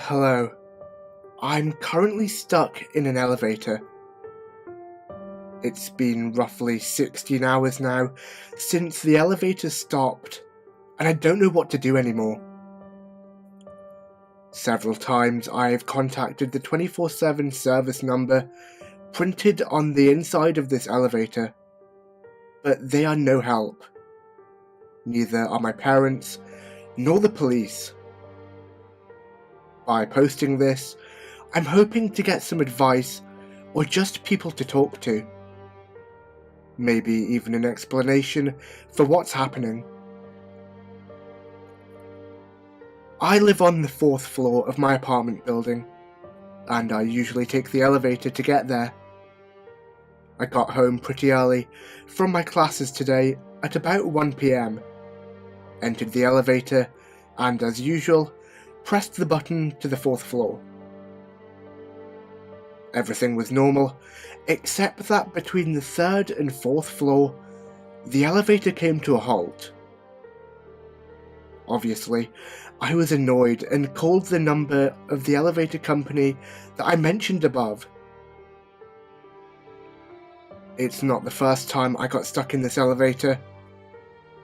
Hello. I'm currently stuck in an elevator. It's been roughly 16 hours now since the elevator stopped, and I don't know what to do anymore. Several times I've contacted the 24/7 service number printed on the inside of this elevator, but they are no help. Neither are my parents, nor the police. By posting this, I'm hoping to get some advice or just people to talk to. Maybe even an explanation for what's happening. I live on the 4th floor of my apartment building, and I usually take the elevator to get there. I got home pretty early from my classes today at about 1 PM, entered the elevator, and as usual, pressed the button to the 4th floor. Everything was normal, except that between the 3rd and 4th floor, the elevator came to a halt. Obviously, I was annoyed and called the number of the elevator company that I mentioned above. It's not the first time I got stuck in this elevator.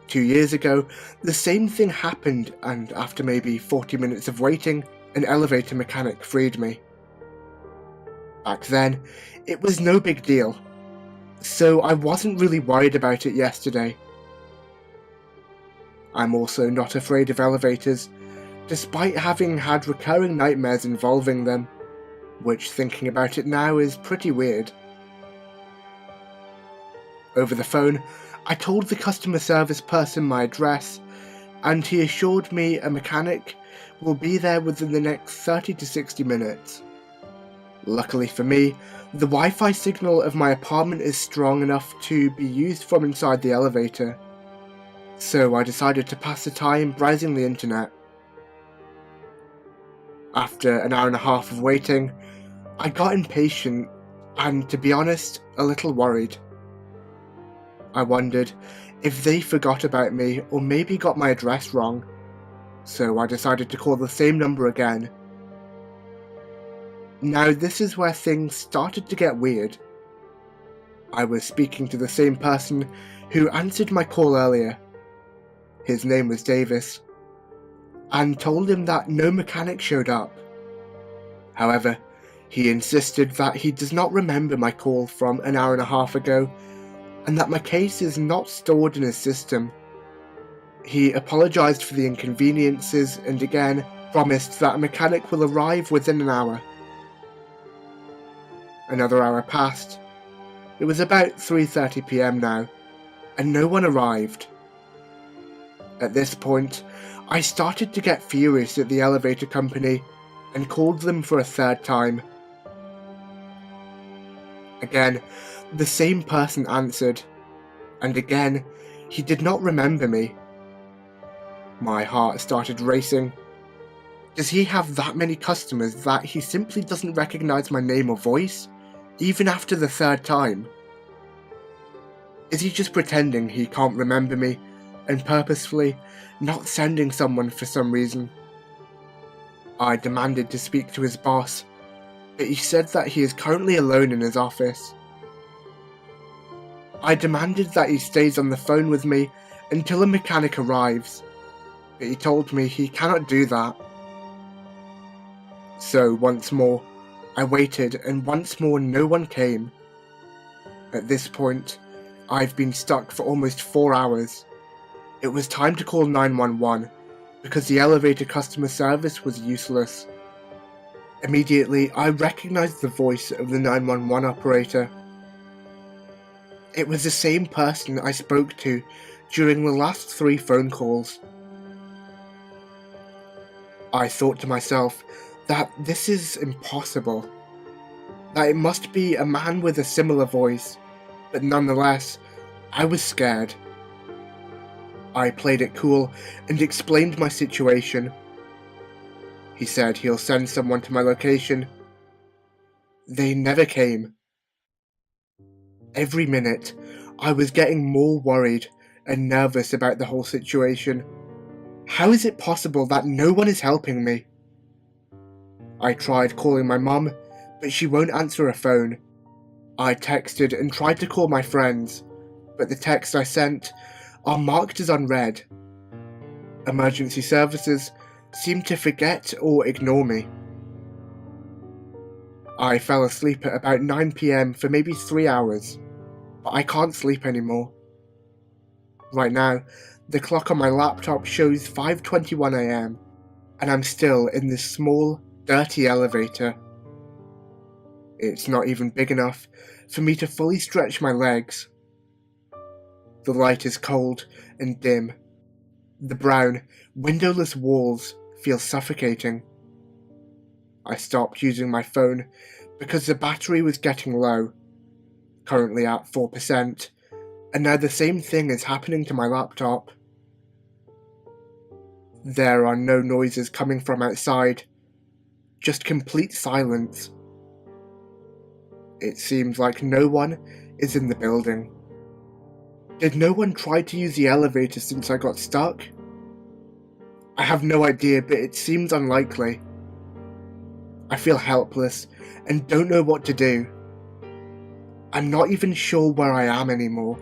2 years ago, the same thing happened, and after maybe 40 minutes of waiting, an elevator mechanic freed me. Back then, it was no big deal, so I wasn't really worried about it yesterday. I'm also not afraid of elevators, despite having had recurring nightmares involving them, which thinking about it now is pretty weird. Over the phone, I told the customer service person my address, and he assured me a mechanic will be there within the next 30 to 60 minutes. Luckily for me, the Wi-Fi signal of my apartment is strong enough to be used from inside the elevator, so I decided to pass the time browsing the internet. After an hour and a half of waiting, I got impatient and, to be honest, a little worried. I wondered if they forgot about me or maybe got my address wrong, so I decided to call the same number again. Now this is where things started to get weird. I was speaking to the same person who answered my call earlier. His name was Davis, and told him that no mechanic showed up. However, he insisted that he does not remember my call from an hour and a half ago, and that my case is not stored in his system. He apologised for the inconveniences and again promised that a mechanic will arrive within an hour. Another hour passed. It was about 3:30 PM now, and no one arrived. At this point, I started to get furious at the elevator company and called them for a third time. Again, the same person answered, and again, he did not remember me. My heart started racing. Does he have that many customers that he simply doesn't recognise my name or voice, even after the third time? Is he just pretending he can't remember me, and purposefully not sending someone for some reason? I demanded to speak to his boss, but he said that he is currently alone in his office. I demanded that he stays on the phone with me until a mechanic arrives, but he told me he cannot do that. So once more, I waited, and once more no one came. At this point, I've been stuck for almost 4 hours. It was time to call 911, because the elevator customer service was useless. Immediately, I recognized the voice of the 911 operator. It was the same person I spoke to during the last 3 phone calls. I thought to myself that this is impossible, that it must be a man with a similar voice, but nonetheless, I was scared. I played it cool and explained my situation. He said he'll send someone to my location. They never came. Every minute, I was getting more worried and nervous about the whole situation. How is it possible that no one is helping me? I tried calling my mum, but she won't answer her phone. I texted and tried to call my friends, but the texts I sent are marked as unread. Emergency services seem to forget or ignore me. I fell asleep at about 9 PM for maybe 3 hours, but I can't sleep anymore. Right now, the clock on my laptop shows 5:21 AM, and I'm still in this small, dirty elevator. It's not even big enough for me to fully stretch my legs. The light is cold and dim. The brown, windowless walls feel suffocating. I stopped using my phone because the battery was getting low, currently at 4%, and now the same thing is happening to my laptop. There are no noises coming from outside, just complete silence. It seems like no one is in the building. Did no one try to use the elevator since I got stuck? I have no idea, but it seems unlikely. I feel helpless and don't know what to do. I'm not even sure where I am anymore.